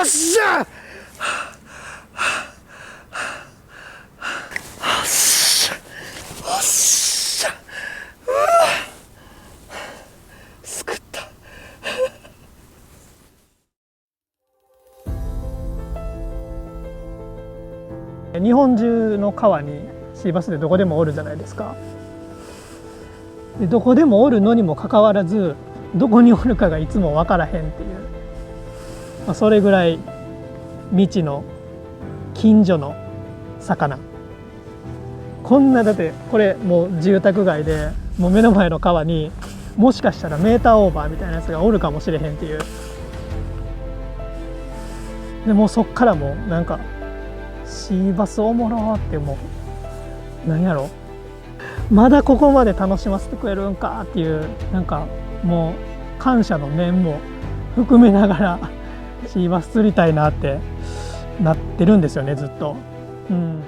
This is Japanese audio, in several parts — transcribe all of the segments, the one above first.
おっしゃ救った。日本中の川にシーバスでどこでもおるじゃないですか。でどこでもおるのにもかかわらずどこにおるかがいつも分からへんっていう、それぐらい未知の近所の魚。こんなだってこれもう住宅街でもう目の前の川にもしかしたらメーターオーバーみたいなやつがおるかもしれへんっていう。でもうそっからもうなんかシーバスおもろってもうなんやろ、まだここまで楽しませてくれるんかっていう、なんかもう感謝の念も含めながらシーバス釣りたいなってなってるんですよねずっと。うん。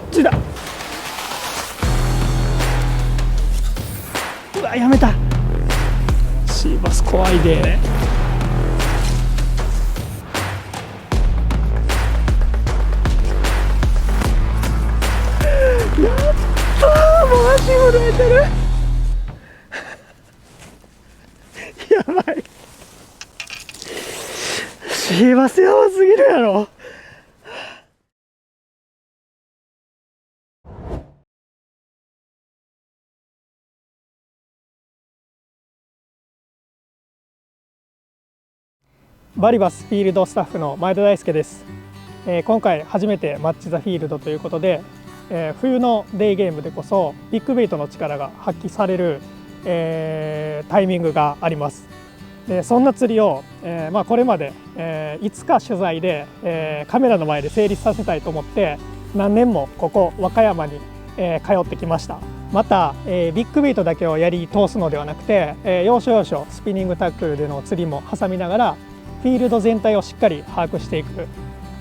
ついた。うわやめた。シーバス怖いで。やったー、もう足震えてる。やばい。シーバスやばすぎるやろ。バリバスフィールドスタッフの前田大輔です。今回初めてマッチ・ザ・フィールドということで、冬のデイゲームでこそビッグベイトの力が発揮される、タイミングがあります。でそんな釣りを、これまで、いつか取材で、カメラの前で成立させたいと思って何年もここ和歌山に、通ってきました。また、ビッグベイトだけをやり通すのではなくて、要所要所スピニングタックルでの釣りも挟みながらフィールド全体をしっかり把握していく。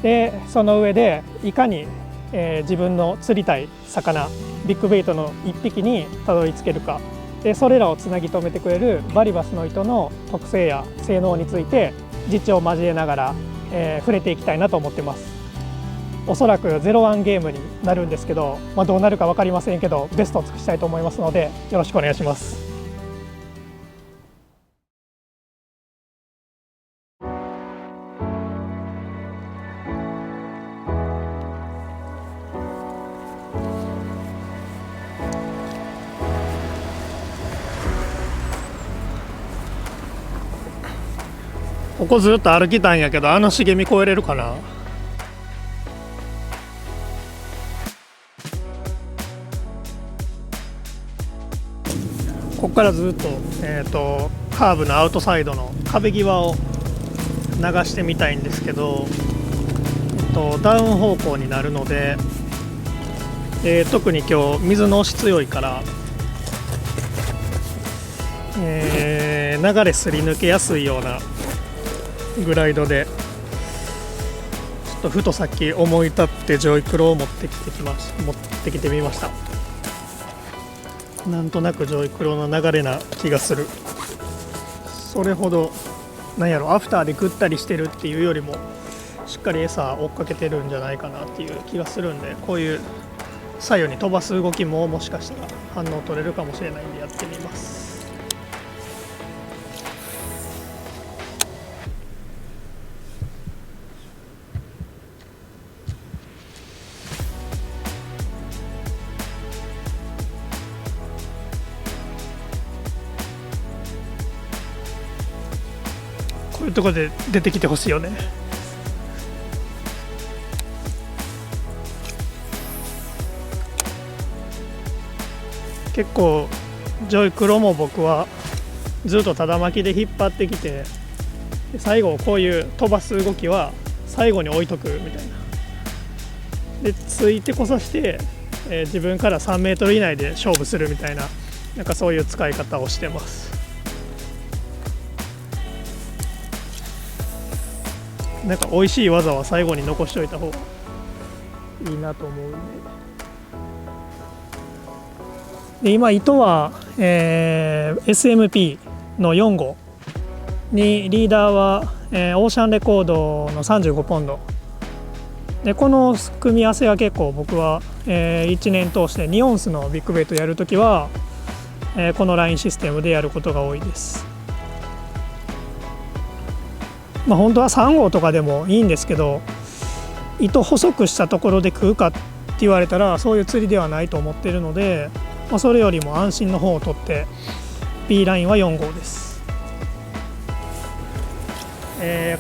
でその上でいかに、自分の釣りたい魚ビッグベイトの1匹にたどり着けるか。でそれらをつなぎ止めてくれるバリバスの糸の特性や性能について実況を交えながら、触れていきたいなと思ってます。おそらく0-1ゲームになるんですけど、どうなるか分かりませんけどベストを尽くしたいと思いますのでよろしくお願いします。ここずっと歩きたんやけどあの茂み越えれるかな。ここからずっと、カーブのアウトサイドの壁際を流してみたいんですけど、ダウン方向になるので、特に今日水の押し強いから、流れすり抜けやすいようなグライドでちょっとふとさっき思い立ってジョイクロを持ってきてみました。なんとなくジョイクロの流れな気がする。それほどなんやろアフターでぐったりしてるっていうよりもしっかり餌追っかけてるんじゃないかなっていう気がするんで、こういう左右に飛ばす動きももしかしたら反応取れるかもしれないんでやってみます。こういうところで出てきてほしいよね。結構ジョイクロも僕はずっとただ巻きで引っ張ってきて、最後こういう飛ばす動きは最後に置いとくみたいなでついてこさして自分から3メートル以内で勝負するみたいな、なんかそういう使い方をしてます。なんか美味しい技は最後に残しておいた方がいいなと思うんで。今糸は、SMP の4号に、リーダーは、オーシャンレコードの35ポンドで、この組み合わせが結構僕は、1年通して2オンスのビッグベイトやるときは、このラインシステムでやることが多いです。本当は3号とかでもいいんですけど、糸細くしたところで食うかって言われたらそういう釣りではないと思っているので、それよりも安心の方を取って B ラインは4号です。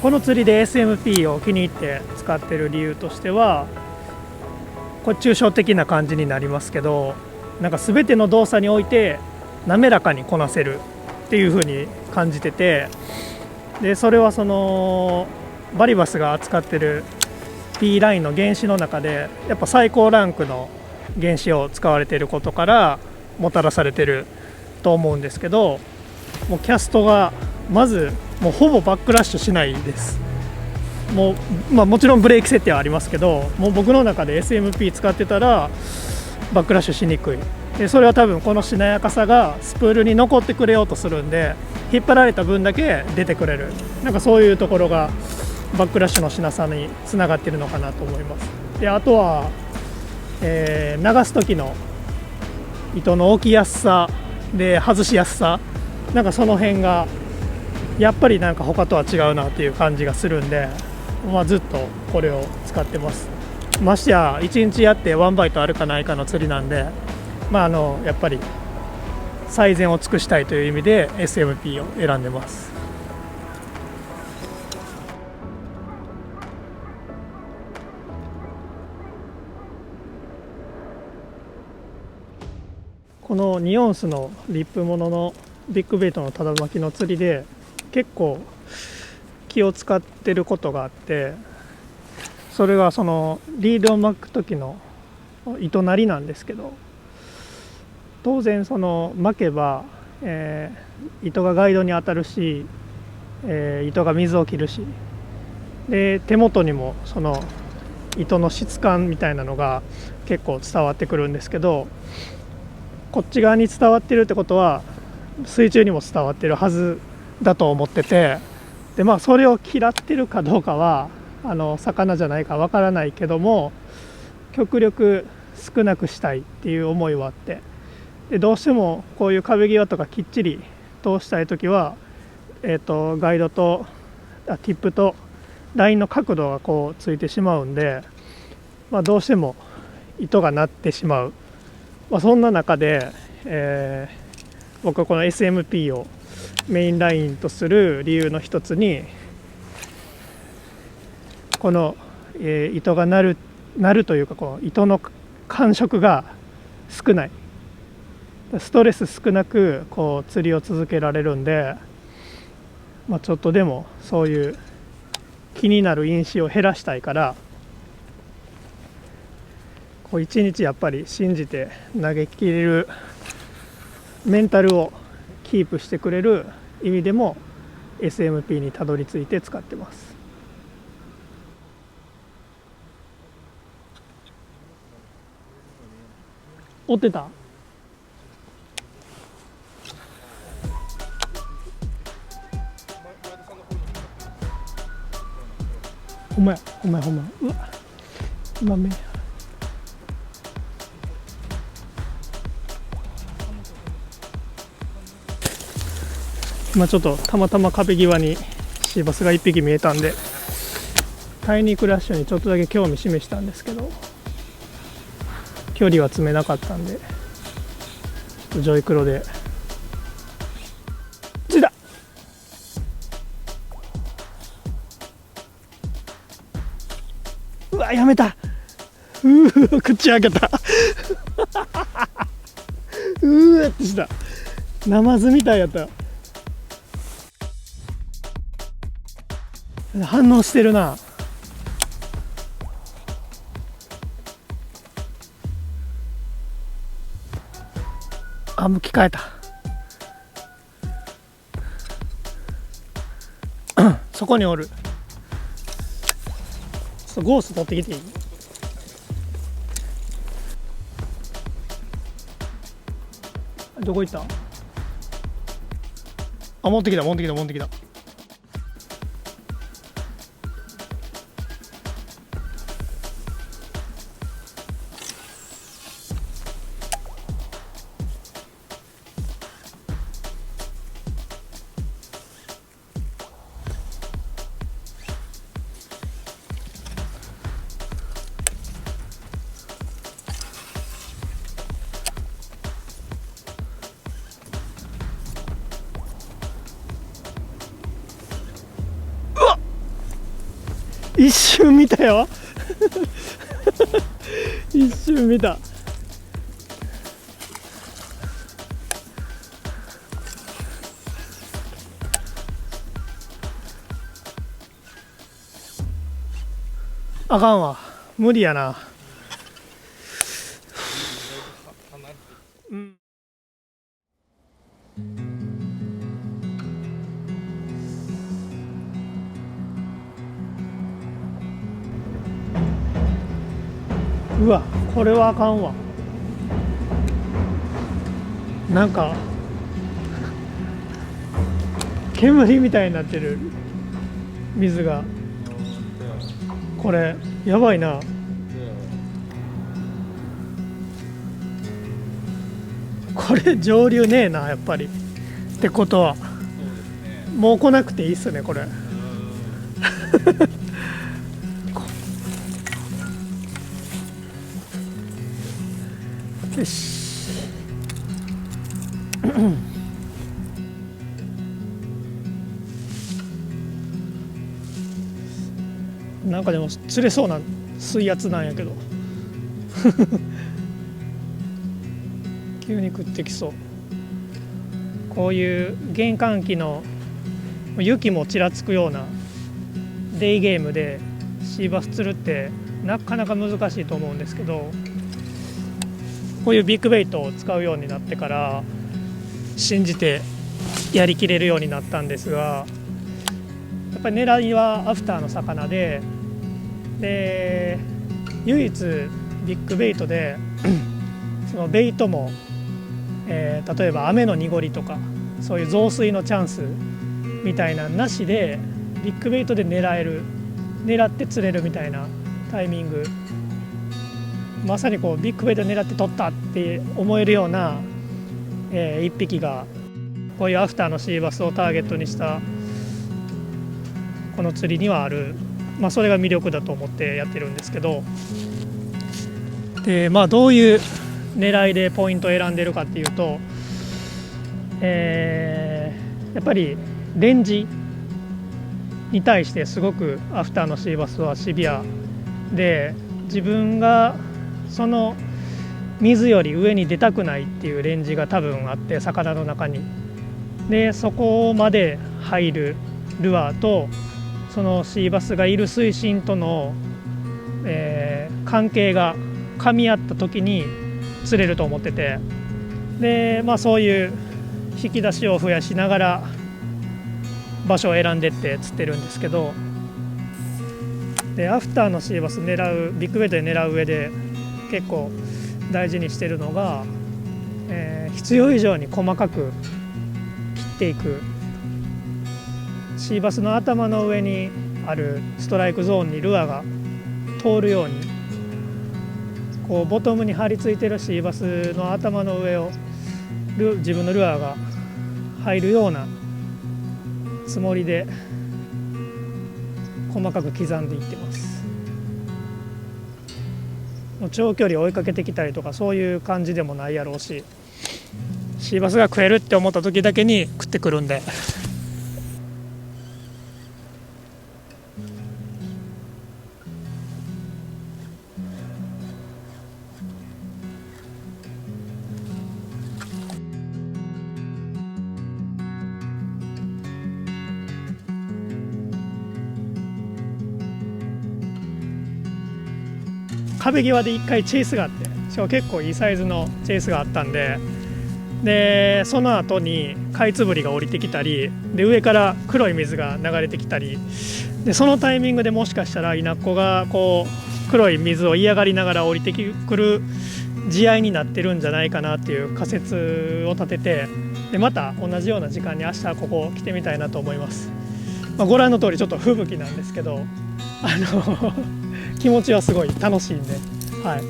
この釣りで SMP を気に入って使っている理由としては、これ抽象的な感じになりますけど、なんか全ての動作において滑らかにこなせるっていう風に感じてて、でそれはそのバリバスが扱ってる P ラインの原子の中でやっぱ最高ランクの原子を使われていることからもたらされてると思うんですけど、もうキャストがまずもうほぼバックラッシュしないです。もう、もちろんブレーキ設定はありますけど、もう僕の中で SMP 使ってたらバックラッシュしにくい。でそれは多分このしなやかさがスプールに残ってくれようとするんで、引っ張られた分だけ出てくれる、なんかそういうところがバックラッシュのしなさにつながっているのかなと思います。であとは、流す時の糸の置きやすさで外しやすさ、なんかその辺がやっぱりなんか他とは違うなっていう感じがするんで、ずっとこれを使ってます。ましてや1日やってワンバイトあるかないかの釣りなんで、やっぱり最善を尽くしたいという意味で SMP を選んでます。この2オンスのリップもののビッグベイトのただ巻きの釣りで結構気を使ってることがあって、それがそのリードを巻く時の糸なりなんですけど、当然その巻けば、糸がガイドに当たるし、糸が水を切るし、で手元にもその糸の質感みたいなのが結構伝わってくるんですけど、こっち側に伝わってるってことは水中にも伝わってるはずだと思ってて、でそれを嫌ってるかどうかは魚じゃないかわからないけども、極力少なくしたいっていう思いはあって、でどうしてもこういう壁際とかきっちり通したい時は、ガイドとティップとラインの角度がこうついてしまうんで、どうしても糸が鳴ってしまう、そんな中で、僕はこの SMP をメインラインとする理由の一つに、この、糸が鳴るというか、この糸の感触が少ない、ストレス少なくこう釣りを続けられるんで、ちょっとでもそういう気になる因子を減らしたいから、こう一日やっぱり信じて投げ切れるメンタルをキープしてくれる意味でも SMP にたどり着いて使ってます。追ってた？ほんまや。うわ、今目。今ちょっとたまたま壁際にシーバスが1匹見えたんで、タイニークラッシュにちょっとだけ興味示したんですけど、距離は詰めなかったんで、ジョイクロでついた。うわ、やめた。口開けた。わってした。ナマズみたいやった。反応してるな。あ、向き変えた。そこにおる。ちょっとゴースト取ってきていい？どこ行った？あ、持ってきた。一瞬見たよ。一瞬見た。あかんわ、無理やな。うん。うわ、これはあかんわ。なんか煙みたいになってる、水が。これやばいな。これ上流ねえな、やっぱり。ってことはもう来なくていいっすね、これ。よし。なんかでも釣れそうな水圧なんやけど。急に食ってきそう。こういう玄関期の雪もちらつくようなデイゲームでシーバス釣るってなかなか難しいと思うんですけど、こういうビッグベイトを使うようになってから信じてやりきれるようになったんですが、やっぱり狙いはアフターの魚で、唯一ビッグベイトでそのベイトも、例えば雨の濁りとかそういう増水のチャンスみたいななしでビッグベイトで狙って釣れるみたいなタイミング、まさにこうビッグベイト狙って取ったって思えるような、一匹がこういうアフターのシーバスをターゲットにしたこの釣りにはある、それが魅力だと思ってやってるんですけど、でどういう狙いでポイントを選んでるかっていうと、やっぱりレンジに対してすごくアフターのシーバスはシビアで、自分がその水より上に出たくないっていうレンジが多分あって、魚の中に。でそこまで入るルアーとそのシーバスがいる水深との、関係が噛み合った時に釣れると思ってて、でそういう引き出しを増やしながら場所を選んでって釣ってるんですけど、でアフターのシーバスビッグベイトで狙う上で結構大事にしてるのが、必要以上に細かく切っていく。シーバスの頭の上にあるストライクゾーンにルアーが通るように、こうボトムに張り付いてるシーバスの頭の上を自分のルアーが入るようなつもりで細かく刻んでいってます。長距離追いかけてきたりとかそういう感じでもないやろうし、シーバスが食えるって思った時だけに食ってくるんで。壁際で1回チェイスがあって、しかも結構いいサイズのチェイスがあったんで、でその後にカイツブリが降りてきたりで、上から黒い水が流れてきたりで、そのタイミングでもしかしたら稲子がこう黒い水を嫌がりながら降りてくる試合になってるんじゃないかなっていう仮説を立てて、でまた同じような時間に明日ここ来てみたいなと思います。ご覧の通りちょっと吹雪なんですけど気持ちはすごい楽しいんで、はい、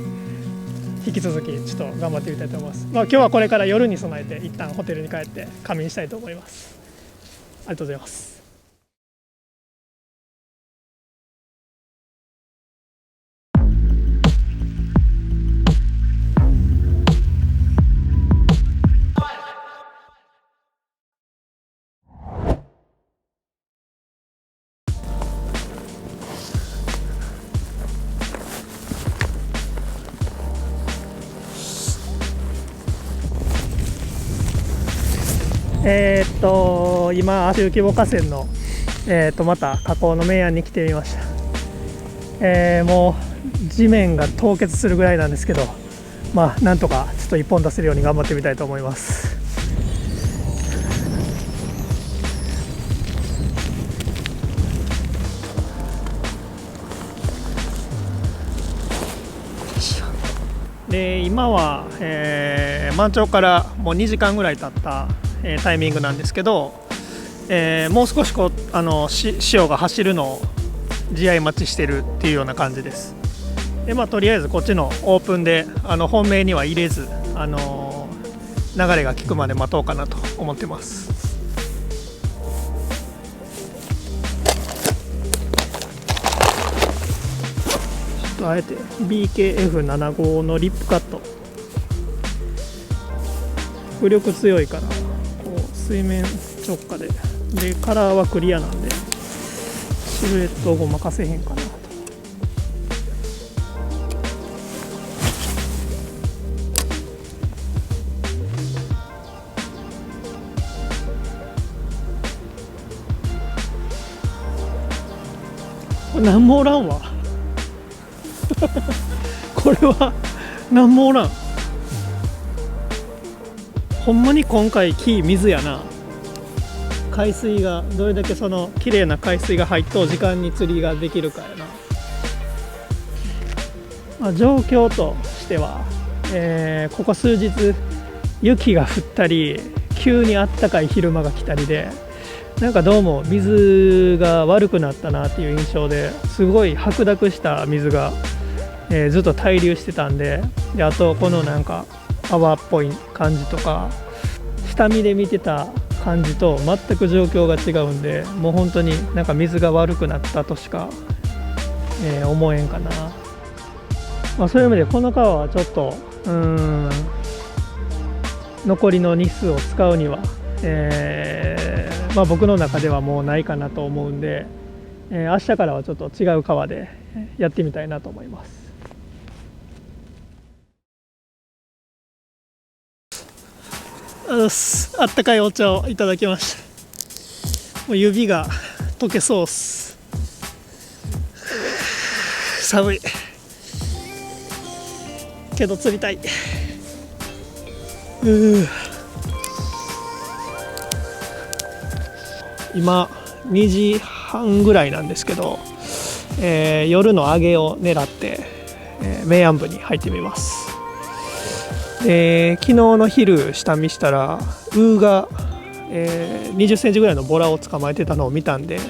引き続きちょっと頑張ってみたいと思います。今日はこれから夜に備えて一旦ホテルに帰って仮眠したいと思います。ありがとうございます。今足浮母河川の、また河口の明暗に来てみました。もう地面が凍結するぐらいなんですけど、なんとかちょっと一本出せるように頑張ってみたいと思います。で今は、満潮からもう2時間ぐらい経ったタイミングなんですけど、もう少し潮が走るのを試合待ちしてるっていうような感じです。でとりあえずこっちのオープンで本命には入れず、流れが効くまで待とうかなと思ってます。ちょっとあえて BKF75 のリップカット、浮力強いから水面直下でカラーはクリアなんでシルエットをごまかせへんかなと。これ何もおらんわこれは何もおらん。ほんまに今回木水やな。海水がどれだけその綺麗な海水が入っと時間に釣りができるかやな。状況としては、ここ数日雪が降ったり急にあったかい昼間が来たりで、なんかどうも水が悪くなったなっていう印象で、すごい白濁した水が、ずっと滞留してたんで、あとこのなんか泡っぽい感じとか下見で見てた感じと全く状況が違うんで、もう本当になんか水が悪くなったとしか、思えんかな。そういう意味でこの川はちょっと残りの日数を使うには、僕の中ではもうないかなと思うんで、明日からはちょっと違う川でやってみたいなと思います。あったかいお茶をいただきました。もう指が溶けそうっす。寒いけど釣りたい。今2時半ぐらいなんですけど、夜の揚げを狙って、明暗部に入ってみます。昨日の昼下見したらウーが、20センチぐらいのボラを捕まえてたのを見たんで、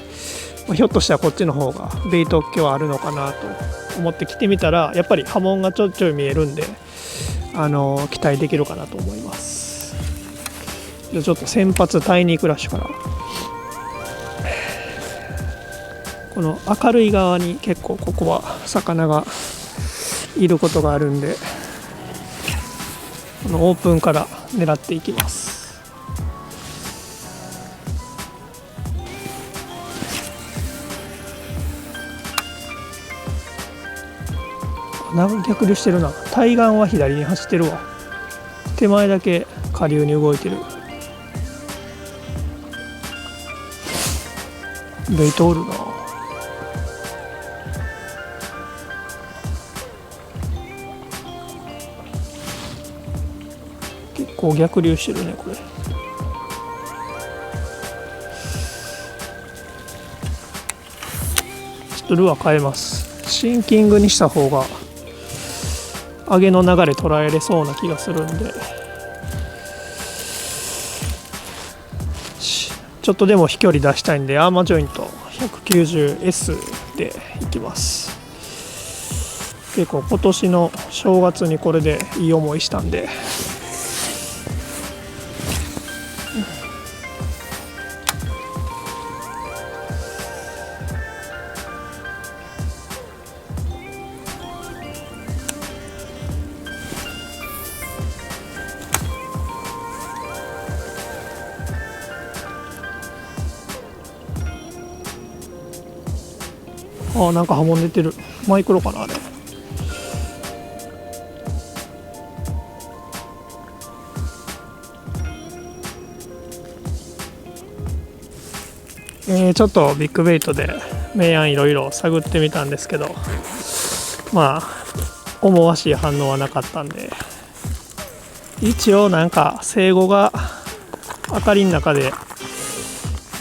ひょっとしたらこっちの方がベイト今日はあるのかなと思って来てみたら、やっぱり波紋がちょいちょい見えるんで、期待できるかなと思います。じゃあちょっと先発タイニークラッシュから、この明るい側に結構ここは魚がいることがあるんで、このオープンから狙っていきます。逆流してるな。対岸は左に走ってるわ。手前だけ下流に動いてる。ベイトおるな。結構構逆流してるねこれ。ちょっとルアー変えます。シンキングにした方が上げの流れ捉えれそうな気がするんで、ちょっとでも飛距離出したいんでアーマージョイント 190S でいきます。結構今年の正月にこれでいい思いしたんで、なんか波紋出てる。マイクロかなあれ。ちょっとビッグベイトで明暗いろいろ探ってみたんですけど、まあ思わしい反応はなかったんで、一応なんか生後が明かりの中で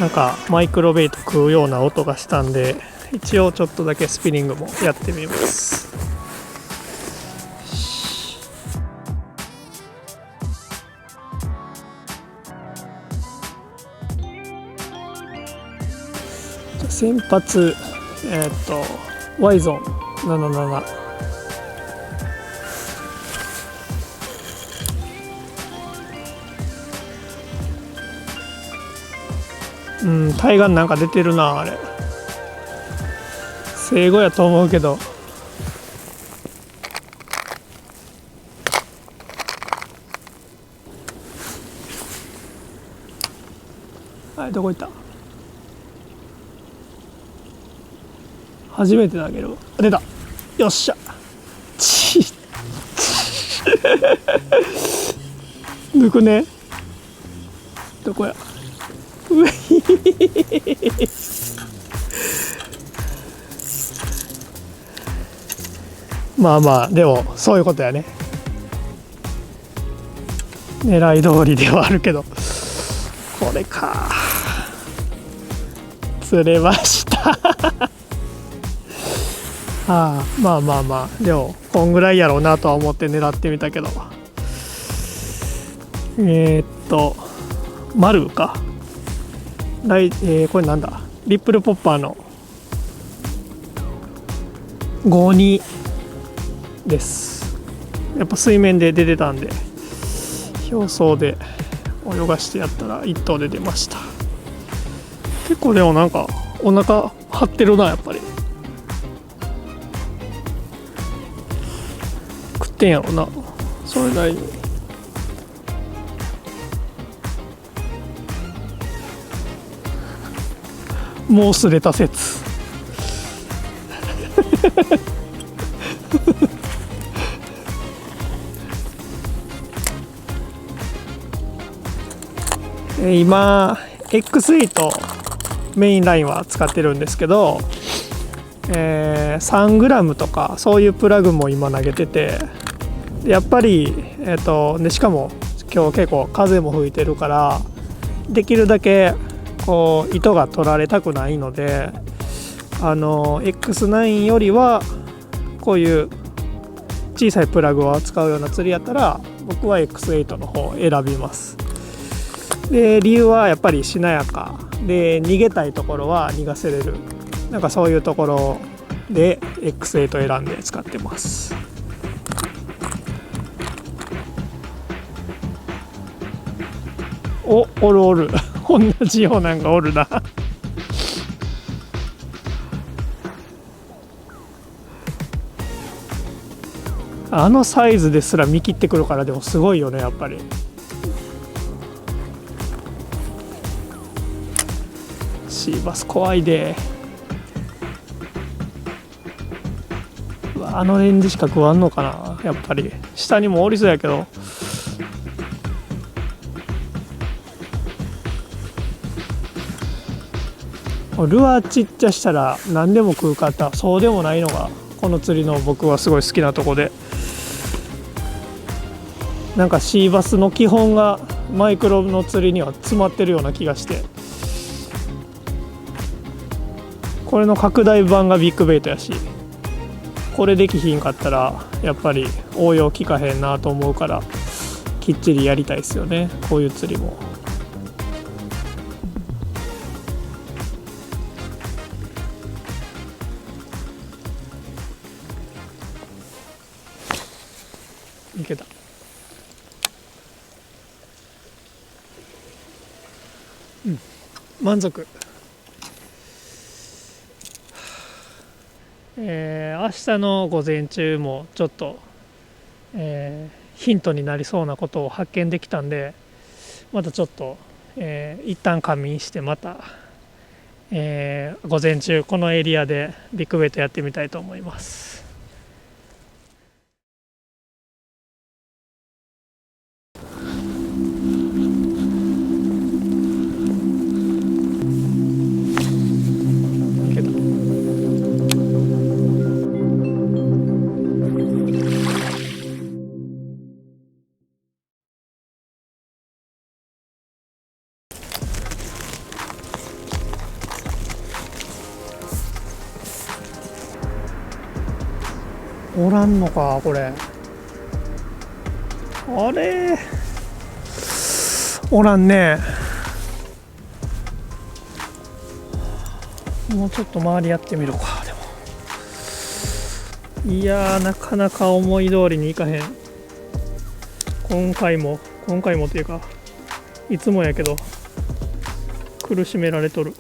なんかマイクロベイト食うような音がしたんで、一応ちょっとだけスピニングもやってみます。先発ワイゾン77、対岸なんか出てるなあれ。生後やと思うけど、どこ行った。初めて投げる。出た。よっしゃ。抜くね。どこや。うい。まあまあでもそういうことやね。狙い通りではあるけど、これか。釣れましたまあまあまあでもこんぐらいやろうなとは思って狙ってみたけど、丸かこれなんだ、リップルポッパーの52です。やっぱ水面で出てたんで、表層で泳がしてやったら1頭で出ました。結構でもなんかお腹張ってるな、やっぱり食ってんやろな、それなりに。もうすれた説今 X8 メインラインは使ってるんですけど、3g とかそういうプラグも今投げてて、やっぱり、でしかも今日結構風も吹いてるから、できるだけこう糸が取られたくないので、X9 よりはこういう小さいプラグを扱うような釣りやったら、僕は X8 の方を選びます。で理由はやっぱりしなやかで、逃げたいところは逃がせれる、なんかそういうところで X8 選んで使ってます。おるおる同じようなんがおるなあのサイズですら見切ってくるから、でもすごいよね、やっぱり。シーバス怖いで。あのレンジしか食わんのかな、やっぱり。下にもおりそうやけど。ルアーちっちゃしたら何でも食うかった、そうでもないのがこの釣りの僕はすごい好きなとこで、なんかシーバスの基本がマイクロの釣りには詰まってるような気がして、これの拡大版がビッグベイトやし、これできひんかったらやっぱり応用効かへんなと思うから、きっちりやりたいですよね、こういう釣りも。いけた。満足。明日の午前中もちょっと、ヒントになりそうなことを発見できたんで、またちょっと、一旦仮眠してまた、午前中このエリアでビッグベイトやってみたいと思います。おらんのかこれ。あれおらんね。もうちょっと周りやってみるか。でもいやー、なかなか思い通りにいかへん。今回もっていうかいつもやけど苦しめられとる。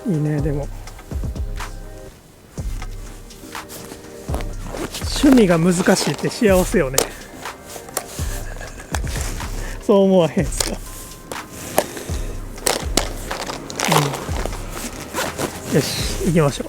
いいね。でも趣味が難しいって幸せよね。そう思わへんすか。よし、行きましょう。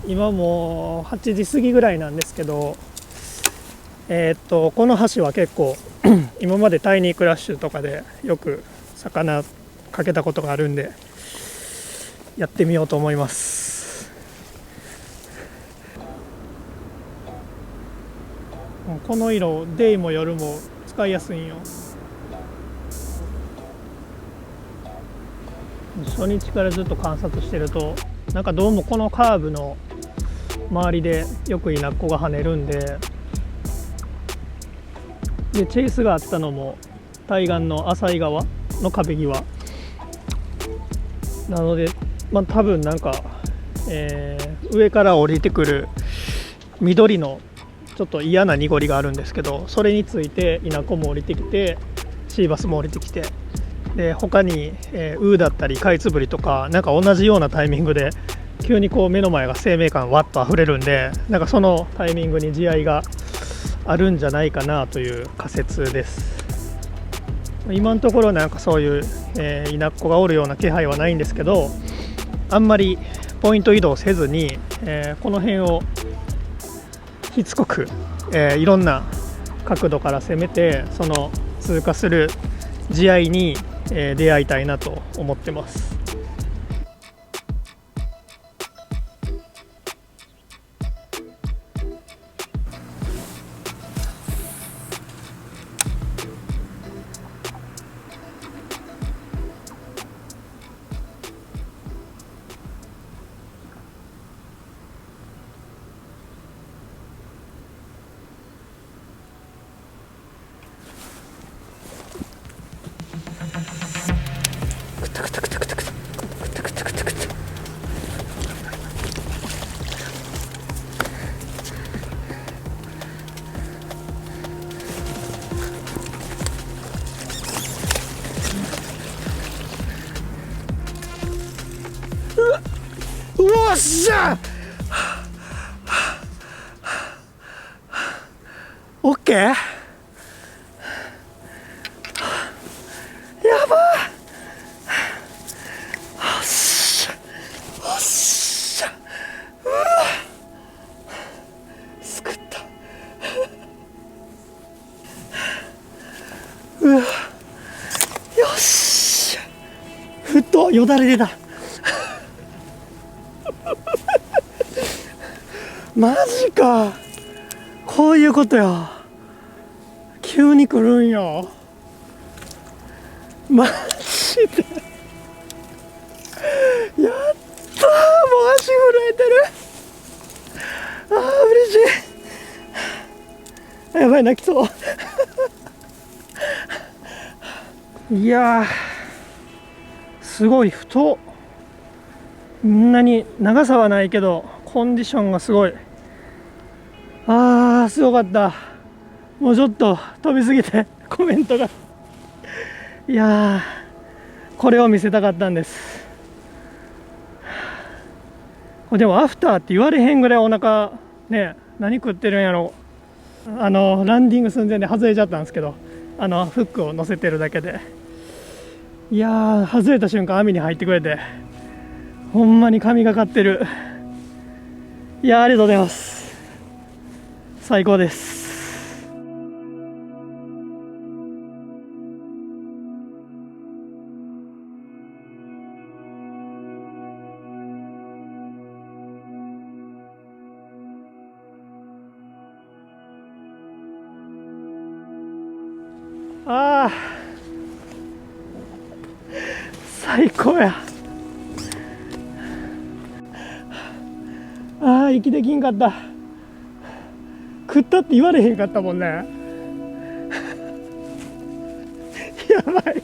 今もう8時過ぎぐらいなんですけど、この橋は結構今までタイニークラッシュとかでよく魚かけたことがあるんでやってみようと思います。この色デイも夜も使いやすいんよ。初日からずっと観察してるとなんかどうもこのカーブの周りでよくイナッコが跳ねるんで、チェイスがあったのも対岸の浅い川の壁際なので、多分なんか、上から降りてくる緑のちょっと嫌な濁りがあるんですけど、それについてイナコも降りてきてシーバスも降りてきて、で他に、ウーだったりカイツブリとかなんか同じようなタイミングで急にこう目の前が生命感わっと溢れるんで、なんかそのタイミングに地合いがあるんじゃないかなという仮説です。今のところなんかそういう、イナッコがおるような気配はないんですけど、あんまりポイント移動せずに、この辺をしつこく、いろんな角度から攻めてその通過する地合いに、出会いたいなと思ってます。おっしゃオッケー。やばおっしゃおっしゃ、うわすくったよだれ出たマジか、こういうことよ。急に来るんよマジで。やったー、もう足震えてる。あー嬉しい。やばい、泣きそういやー、すごい太。みんなに長さはないけどコンディションがすごい。すごかった。もうちょっと飛びすぎてコメントが。いやー、これを見せたかったんです。でもアフターって言われへんぐらいお腹ね、何食ってるんやろ。ランディング寸前で外れちゃったんですけど、フックを乗せてるだけで。いやー、外れた瞬間網に入ってくれて、ほんまに神がかってる。いやー、ありがとうございます。最高です。最高や。息できんかった。食ったって言われへんかったもんねやばい、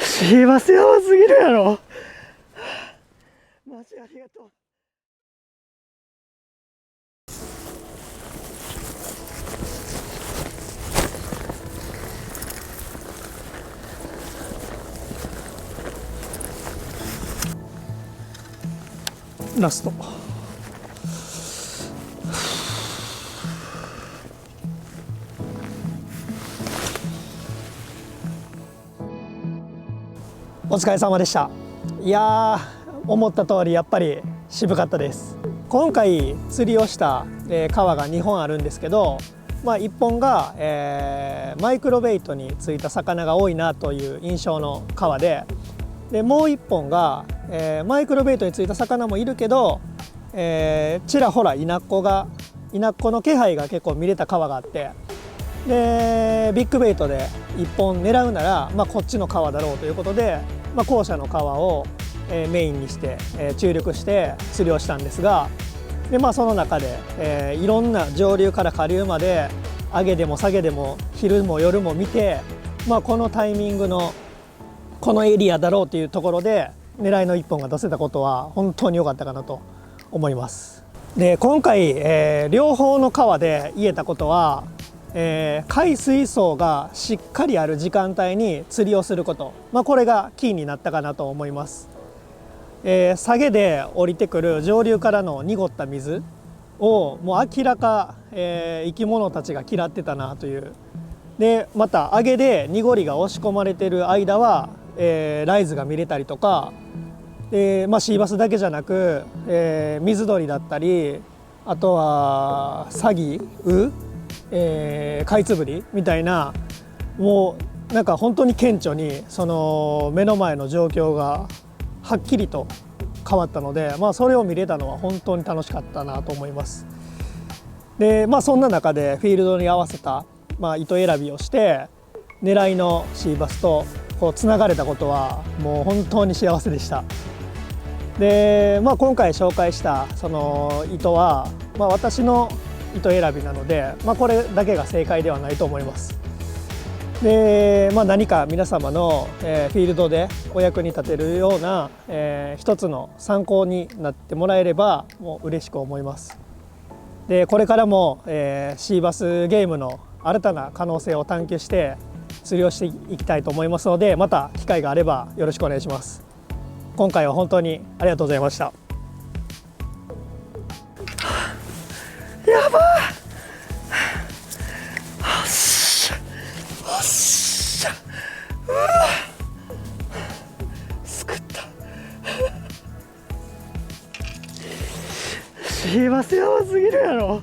幸せやばすぎるやろ。マジありがとう。ラスト。お疲れ様でした。いやー、思った通りやっぱり渋かったです。今回釣りをした、川が2本あるんですけど、1本が、マイクロベイトについた魚が多いなという印象の川で、もう1本が、マイクロベイトについた魚もいるけど、ちらほら稲子の気配が結構見れた川があって、でビッグベイトで1本狙うなら、こっちの川だろうということで、後者の川を、メインにして、注力して釣りをしたんですが、でその中で、いろんな上流から下流まで上げでも下げでも昼も夜も見て、このタイミングのこのエリアだろうというところで狙いの1本が出せたことは本当に良かったかなと思います。で今回、両方の川で言えたことは、海水槽がしっかりある時間帯に釣りをすること、これがキーになったかなと思います。下げで降りてくる上流からの濁った水をもう明らか、生き物たちが嫌ってたなという。でまた上げで濁りが押し込まれてる間は、ライズが見れたりとか、シーバスだけじゃなく、水鳥だったり、あとはサギ、カイツブリみたいな、もうなんか本当に顕著にその目の前の状況がはっきりと変わったので、それを見れたのは本当に楽しかったなと思います。でそんな中でフィールドに合わせた、糸選びをして狙いのシーバスとこうつながれたことはもう本当に幸せでした。で、今回紹介したその糸は、私の糸選びなので、これだけが正解ではないと思います。で、何か皆様の、フィールドでお役に立てるような、一つの参考になってもらえればもう嬉しく思います。でこれからも、シーバスゲームの新たな可能性を探求して釣りをしていきたいと思いますので、また機会があればよろしくお願いします。今回は本当にありがとうございました。やばー、よっしゃよっしゃ、うわすくった幸せやばすぎるやろ。